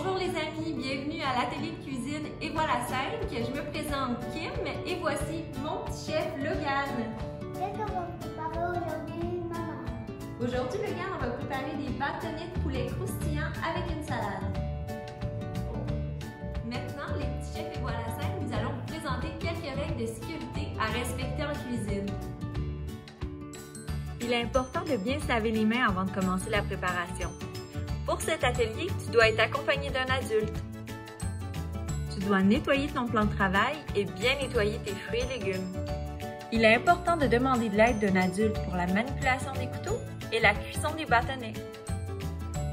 Bonjour les amis, bienvenue à l'atelier de cuisine Et voilà 5. Je me présente Kim et voici mon petit chef Logan. Qu'est-ce qu'on va préparer aujourd'hui, maman? Aujourd'hui Logan, on va préparer des bâtonnets de poulet croustillants avec une salade. Maintenant les petits chefs Et voilà 5, nous allons vous présenter quelques règles de sécurité à respecter en cuisine. Il est important de bien se laver les mains avant de commencer la préparation. Pour cet atelier, tu dois être accompagné d'un adulte. Tu dois nettoyer ton plan de travail et bien nettoyer tes fruits et légumes. Il est important de demander de l'aide d'un adulte pour la manipulation des couteaux et la cuisson des bâtonnets.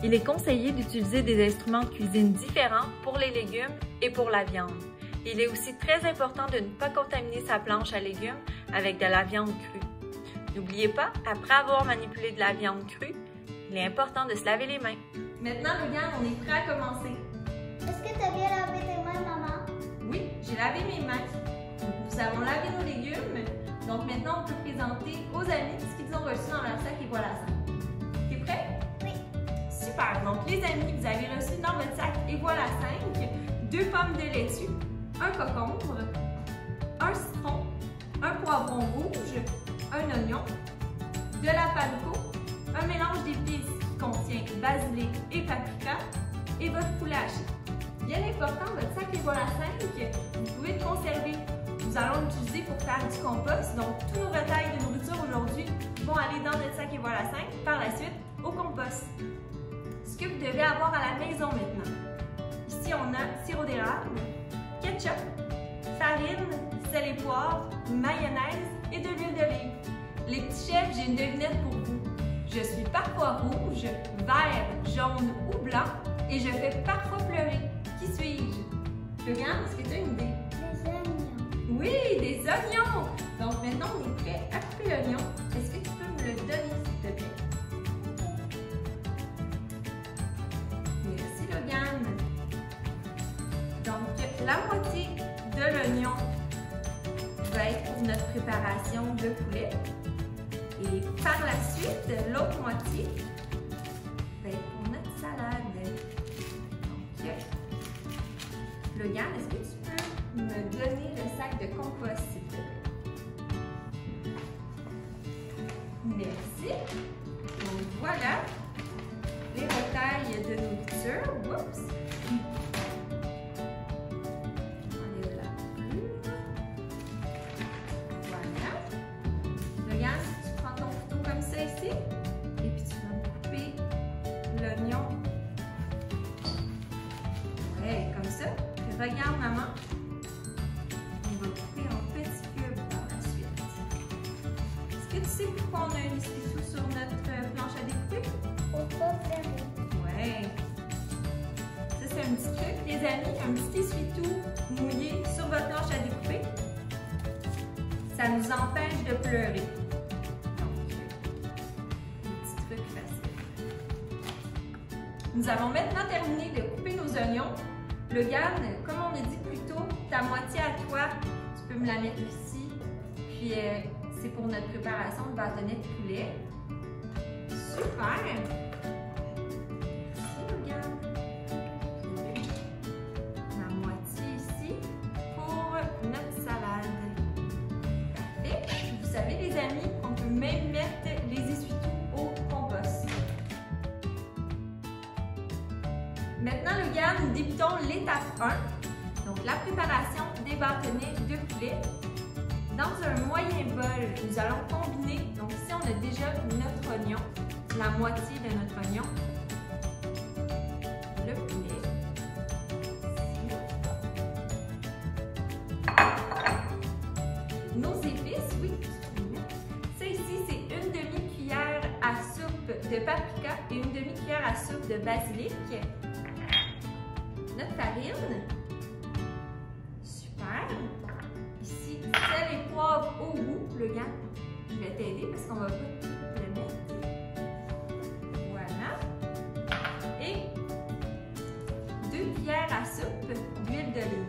Il est conseillé d'utiliser des instruments de cuisine différents pour les légumes et pour la viande. Il est aussi très important de ne pas contaminer sa planche à légumes avec de la viande crue. N'oubliez pas, après avoir manipulé de la viande crue, il est important de se laver les mains. Maintenant Logan, on est prêt à commencer. Est-ce que tu as bien lavé tes mains, maman? Oui, j'ai lavé mes mains. Nous avons lavé nos légumes. Donc maintenant, on peut présenter aux amis ce qu'ils ont reçu dans leur sac Et voilà 5. T'es prêt? Oui. Super. Donc les amis, vous avez reçu dans votre sac Et voilà 5, 2 pommes de laitue, un concombre, un citron, un poivron rouge, un oignon, de la panko, un mélange d'épices qui contient basilic et paprika et votre poulet haché. Bien important, votre sac Et voilà 5, vous pouvez le conserver. Nous allons l'utiliser pour faire du compost. Donc, tous nos retails de nourriture aujourd'hui vont aller dans notre sac Et voilà 5, par la suite au compost. Ce que vous devez avoir à la maison maintenant. Ici, on a sirop d'érable, ketchup, farine, sel et poivre, mayonnaise et de l'huile d'olive. Les petits chefs, j'ai une devinette pour vous. Je suis parfois rouge, vert, jaune ou blanc et je fais parfois pleurer. Qui suis-je? Logan, est-ce que tu as une idée? Des oignons. Oui, des oignons! Donc maintenant, on est prêt à couper l'oignon. Est-ce que tu peux me le donner, s'il te plaît? Merci, Logan. Donc, la moitié de l'oignon va être pour notre préparation de poulet. Et par la suite, l'autre moitié va être pour notre salade. Donc, Logan, est-ce que tu peux me donner le sac de compost, s'il te plaît? Merci. Donc voilà les retails de nourriture. Oups! Enlève la plume. Voilà. Logan, tu prends ton couteau comme ça ici et puis tu vas couper l'oignon. Ouais, comme ça. Regarde maman. On va couper en petits cubes par la suite. Est-ce que tu sais pourquoi on a un essuie-tout sur notre planche à découper? Pour pas faire. Ouais. Ça, c'est un petit truc, les amis, un petit essuie-tout mouillé sur votre planche à découper. Ça nous empêche de pleurer. Donc, un petit truc facile. Nous avons maintenant terminé de couper nos oignons. Logan, comme on a dit plus tôt, ta moitié à toi, tu peux me la mettre ici. Puis, c'est pour notre préparation de bâtonnet de poulet. Super! Merci, Logan. La moitié ici pour notre salade. Parfait. Vous savez, les amis, on peut même mettre les essuie-tout au compost. Maintenant, Logan, nous débutons l'étape 1. Donc, la préparation des bâtonnets de poulet. Dans un moyen bol, nous allons combiner, donc ici on a déjà notre oignon, la moitié de notre oignon, le poulet, nos épices, oui, ça ici c'est une demi-cuillère à soupe de paprika et une demi-cuillère à soupe de basilic, notre farine, super. Ici, sel et poivre au goût. Logan, je vais t'aider parce qu'on va pas tout le mettre. Voilà. Et 2 cuillères à soupe d'huile d'olive.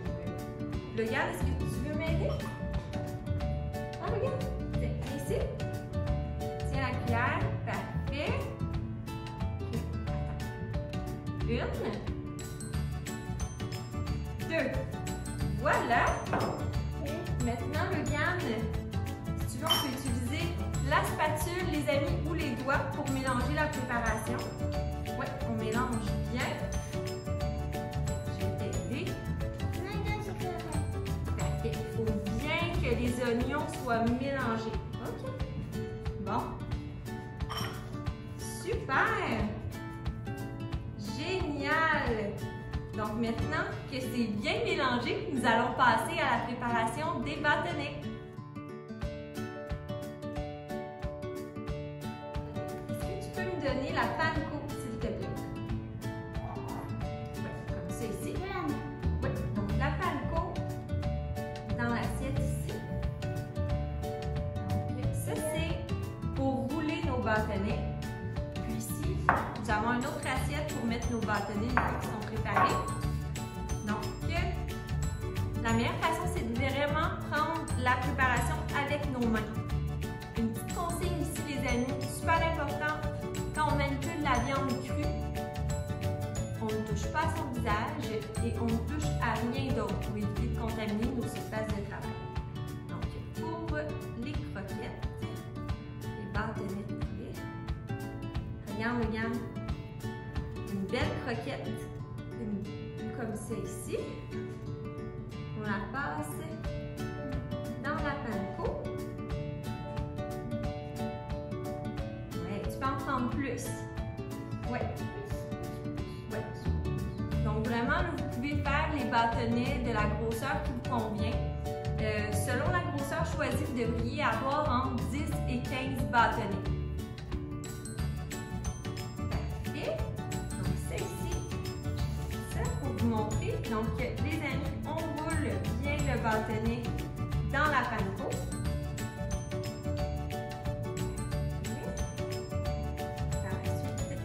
Logan, est-ce que tu veux m'aider? Ah, Logan, tiens, ici. Tiens la cuillère. Parfait. Une. Voilà. Maintenant, Logan, si tu veux, on peut utiliser la spatule, les amis, ou les doigts pour mélanger la préparation. Oui, on mélange bien. Je vais t'aider. Parfait. Il faut bien que les oignons soient mélangés. OK. Bon. Super. Génial. Donc maintenant que c'est bien mélangé, nous allons passer à la préparation des bâtonnets. Est-ce que tu peux me donner la panko, s'il te plaît? Oui, comme ça ici. Oui, donc la panko dans l'assiette ici. Donc ça c'est pour rouler nos bâtonnets. Puis ici, nous avons une autre assiette pour mettre nos bâtonnets une fois qu'ils sont préparés. Donc, la meilleure façon, c'est de vraiment prendre la préparation avec nos mains. Une petite consigne ici, les amis, super important, quand on manipule la viande crue, on ne touche pas à son visage et on ne touche à rien d'autre pour éviter de contaminer nos surfaces de travail. Donc, pour les croquettes, les bâtonnets de poulet, regarde, une belle croquette, comme ça ici. On la passe dans la panko. Ouais, tu peux en prendre plus. Ouais. Donc vraiment, vous pouvez faire les bâtonnets de la grosseur qui vous convient. Selon la grosseur choisie, vous devriez avoir entre 10 et 15 bâtonnets. Montrer. Donc, les amis, on roule bien le bâtonnet dans la panko. Par la suite.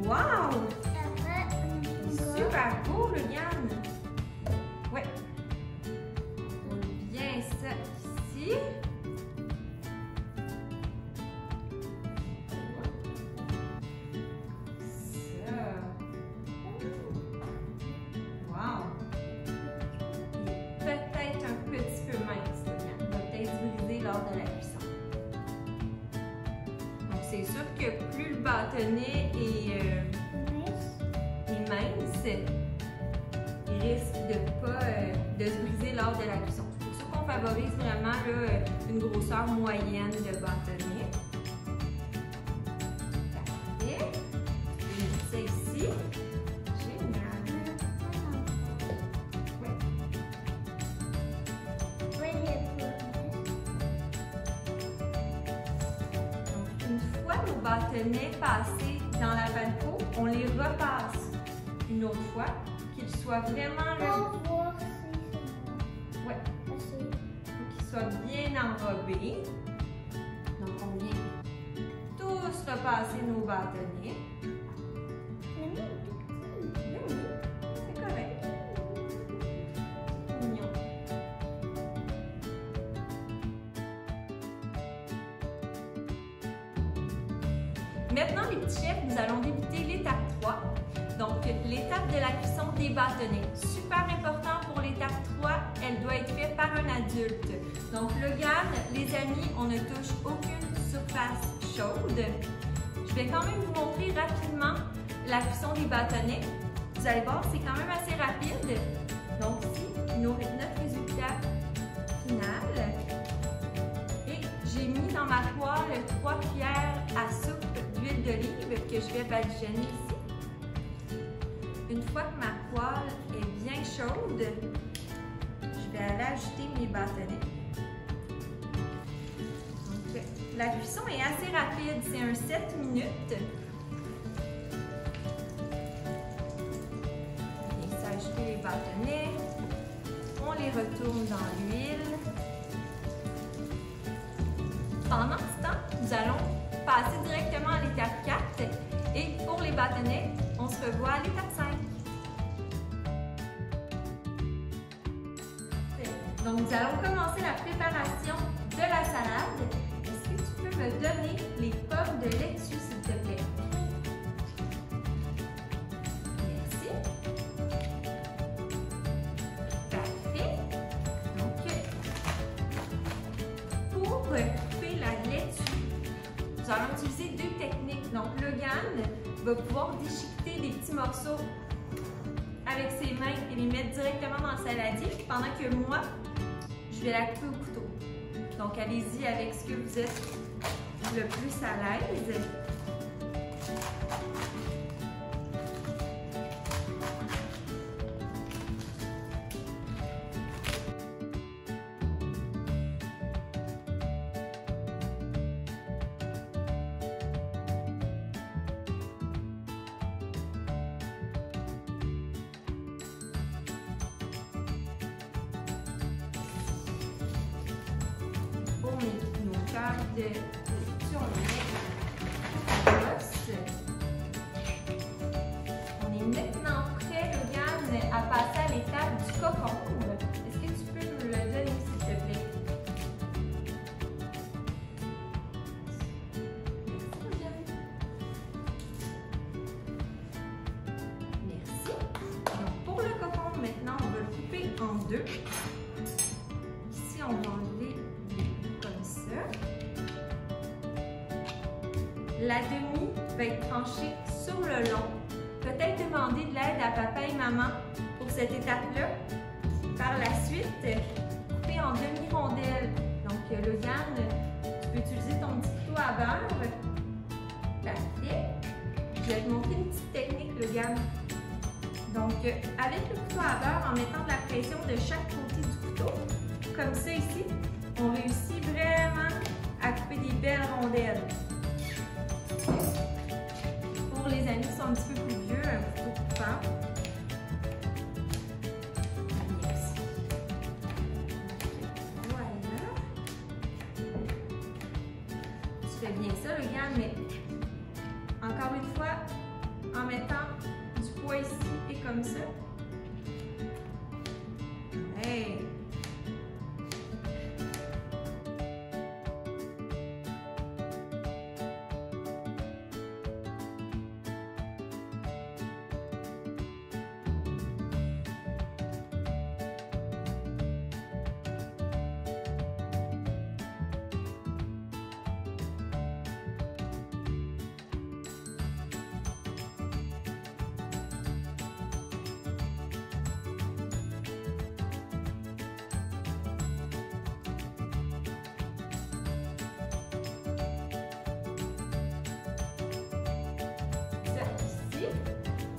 Wow! Super beau, le Yann! Oui. On roule bien ça ici. De la cuisson. Donc c'est sûr que plus le bâtonnet est mince, il risque de se briser lors de la cuisson. C'est pour ça qu'on favorise vraiment là, une grosseur moyenne de bâtonnet. Parfait. Je mets ça ici. Génial. Nos bâtonnets passés dans la panko, on les repasse une autre fois, qu'ils soient vraiment là. Ouais. Pour qu'ils soient bien enrobés. Donc on vient tous repasser nos bâtonnets. Oui, c'est correct. Mignon. Maintenant, les petits chefs, nous allons débuter l'étape 3. Donc, l'étape de la cuisson des bâtonnets. Super important pour l'étape 3, elle doit être faite par un adulte. Donc, Logan, les amis, on ne touche aucune surface chaude. Je vais quand même vous montrer rapidement la cuisson des bâtonnets. Vous allez voir, c'est quand même assez rapide. Donc, ici, notre résultat final. Et j'ai mis dans ma poêle 3 cuillères à soupe d'huile d'olive que je vais badigeonner ici. Une fois que ma poêle est bien chaude, je vais aller ajouter mes bâtonnets. Donc, la cuisson est assez rapide, c'est un 7 minutes. On vient s'ajouter les bâtonnets, on les retourne dans l'huile. Pendant ce temps, nous allons passer directement à l'étape 4 et pour les bâtonnets, on se revoit à l'étape 5. Donc, nous allons commencer la préparation de la salade. Est-ce que tu peux me donner les pommes de laitue, s'il te plaît? Merci. va pouvoir déchiqueter des petits morceaux avec ses mains et les mettre directement dans le saladier, pendant que moi, je vais la couper au couteau. Donc, allez-y avec ce que vous êtes le plus à l'aise. Nos cœurs de lecture, on met la brosse. On est maintenant prêt, Logan, à passer à l'étape du cocombe. Est-ce que tu peux me le donner, s'il te plaît? Merci. Donc, pour le cocombe, maintenant, on va le couper en deux. Ici, on va enlever comme ça. La demi va être tranchée sur le long. Peut-être demander de l'aide à papa et maman pour cette étape-là. Par la suite, couper en demi-rondelles. Donc, Logan, tu peux utiliser ton petit couteau à beurre. Parfait. Je vais te montrer une petite technique, Logan. Donc, avec le couteau à beurre, en mettant de la pression de chaque côté du couteau, comme ça ici, on réussit vraiment à couper des belles rondelles. Pour les amis qui sont un petit peu plus vieux, un couteau coupant. Merci. Voilà. Tu fais bien ça, Logan, mais encore une fois, en mettant du poids ici et comme ça. Hey!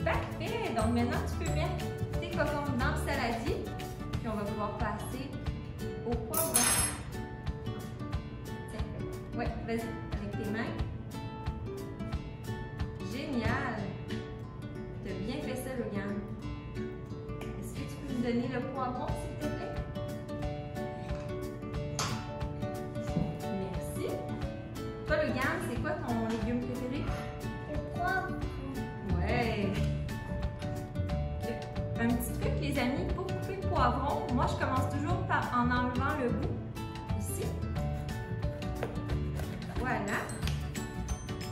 Parfait! Donc maintenant, tu peux mettre tes cocombes dans le saladier, puis on va pouvoir passer au poivron. Tiens, ouais, vas-y, avec tes mains. Génial! Tu as bien fait ça, Logan. Est-ce que tu peux me donner le poivron, s'il te plaît? Merci. Toi, Logan, c'est quoi ton légume préféré? Le poivron. Ouais! Un petit truc, les amis, pour couper le poivron, moi je commence toujours en enlevant le bout, ici. Voilà.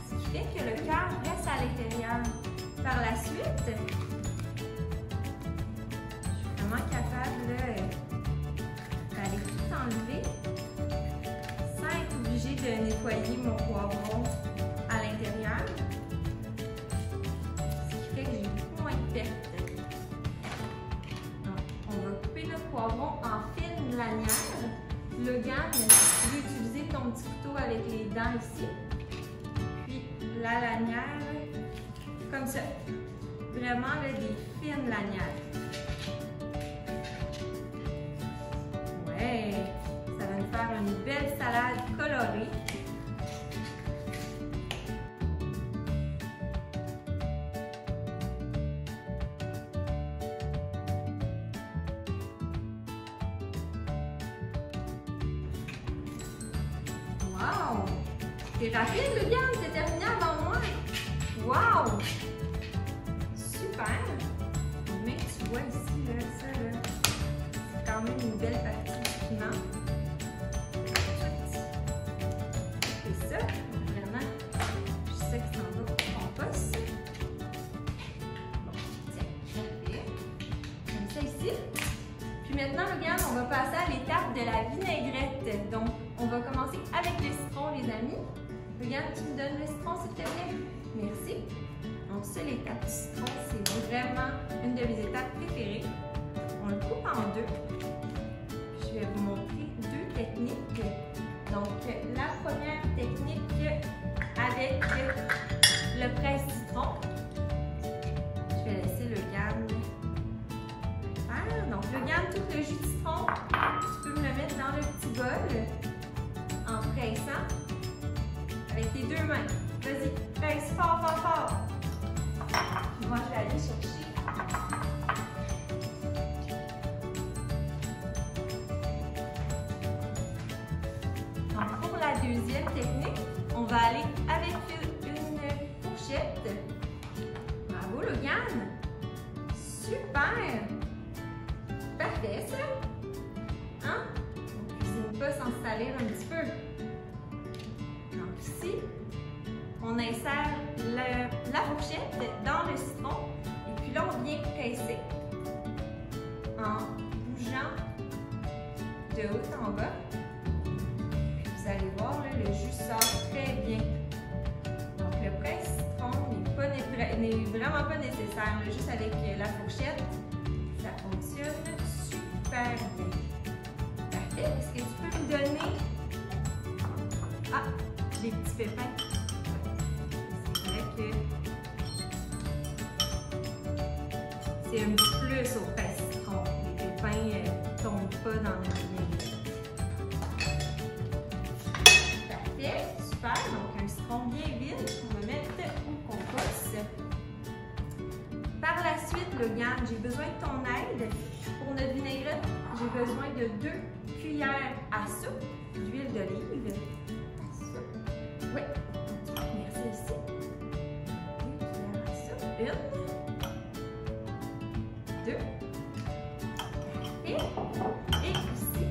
Ce qui fait que le cœur reste à l'intérieur. Par la suite, je suis vraiment capable d'aller tout enlever sans être obligée de nettoyer mon poivron à l'intérieur. Ce qui fait que j'ai beaucoup moins de pertes. Poivron en fines lanières. Logan, tu veux utiliser ton petit couteau avec les dents ici. Puis la lanière, comme ça. Vraiment là, des fines lanières. Ouais, ça va nous faire une belle salade colorée. Wow! C'est rapide, Logan, c'est terminé avant moi. Wow! Super! Mais tu vois ici, là, ça, là, c'est quand même une belle partie du piment. C'est ça, vraiment, je sais que ça en va pour ton poste. Bon, tiens, parfait. Comme ça ici. Puis maintenant, Logan, on va passer à l'étape de la vinaigrette. Donc, on va commencer avec le citron, les amis. Logan, tu me donnes le citron, s'il te plaît? Merci. de mes étapes préférées. On le coupe en deux. Je vais vous montrer deux techniques. Donc, la première technique avec le presse-citron. Je vais laisser le GAN faire. Donc, le GAN, tout le jus de citron, tu peux me le mettre dans le petit bol en pressant avec tes deux mains. Vas-y, presse fort, fort, fort. Moi, je vais aller chercher. Donc, pour la deuxième technique, on va aller avec une fourchette. Bravo, Logan! Super! Parfait, ça! Hein? On ne cuisine pas sans se salir un petit peu. Donc, ici, on insère la fourchette dans le citron et puis là, on vient presser en bougeant de haut en bas. Puis vous allez voir, là, le jus sort très bien. Donc, le presse-citron n'est vraiment pas nécessaire. Là, juste avec la fourchette, ça fonctionne super bien. Parfait. Est-ce que tu peux me donner des petits pépins? C'est un petit plus au presse-citron. Les pépins ne tombent pas dans le lien. Parfait, super. Donc un citron bien vide qu'on va mettre au compost. Par la suite, Logan, j'ai besoin de ton aide. Pour notre vinaigrette, j'ai besoin de 2 cuillères à soupe d'huile d'olive. Oui, merci ici. Une, 2, et ici,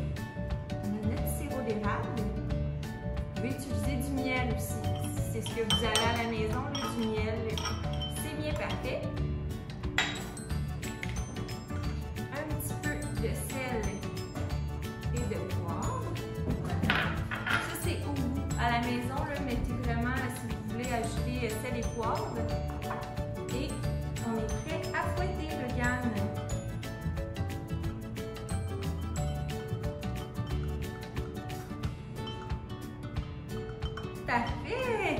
on a notre sirop d'érable. Vous pouvez utiliser du miel aussi. Si c'est ce que vous avez à la maison, du miel, c'est bien parfait. Un petit peu de sel et de poivre. Voilà. Ça, c'est au goût. À la maison, là, mettez vraiment, si vous voulez ajouter sel et poivre. Et on est prêt à fouetter le GAN. Parfait!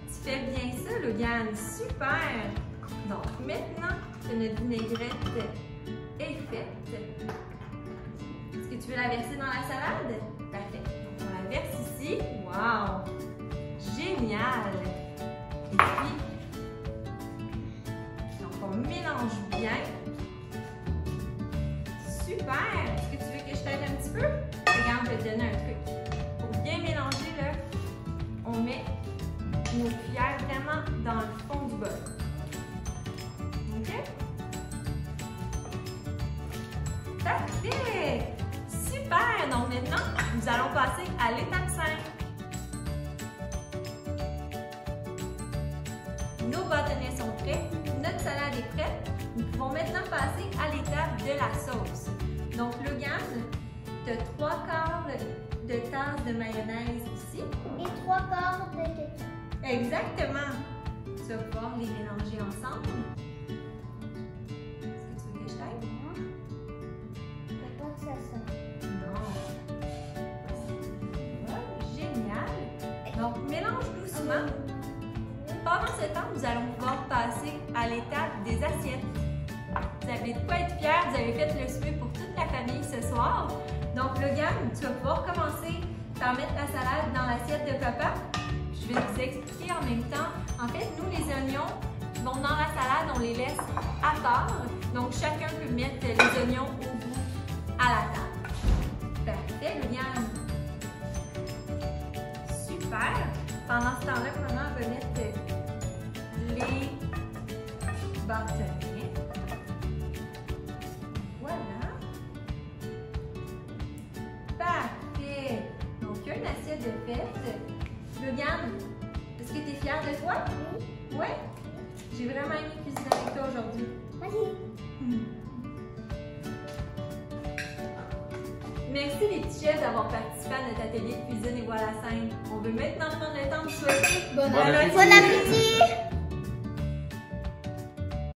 Tu fais bien ça, le GAN. Super! Donc maintenant que notre vinaigrette est faite, est-ce que tu veux la verser dans la salade? Parfait. Donc on la verse ici. Wow! Génial! Et puis, on mélange bien. Super! Est-ce que tu veux que je t'aide un petit peu? Regarde, je vais te donner un truc. Pour bien mélanger, là, on met nos cuillères vraiment dans le fond du bol. OK? Parfait! Super! Donc maintenant, nous allons passer à l'étape 5. Nos bâtonnets sont prêts, notre salade est prête. Nous pouvons maintenant passer à l'étape de la sauce. Donc, Logan, tu as 3/4 de tasse de mayonnaise ici. Et 3/4 de ketchup. Exactement. Tu vas pouvoir les mélanger ensemble. Est-ce que tu veux que je t'aide? Non. Je veux pas que ça sonne. Non. Voilà, génial. Donc, mélange doucement. Pendant ce temps, nous allons pouvoir passer à l'étape des assiettes. Vous avez de quoi être fiers, vous avez fait le souper pour toute la famille ce soir. Donc, Logan, tu vas pouvoir commencer par mettre la salade dans l'assiette de papa. Je vais vous expliquer en même temps. En fait, nous, les oignons qui vont dans la salade, on les laisse à part. Donc, chacun peut mettre les oignons au bout à la table. Parfait, Logan. Super. Pendant ce temps-là, maman va mettre les bâtonnets. Voilà. Parfait. Donc, une assiette de fête. Logan, est-ce que tu es fière de toi? Oui. Ouais? J'ai vraiment aimé cuisiner avec toi aujourd'hui. Vas-y. Merci les petits chefs d'avoir participé à notre atelier de cuisine et voilà 5. On veut maintenant prendre le temps de souhaiter Bon appétit!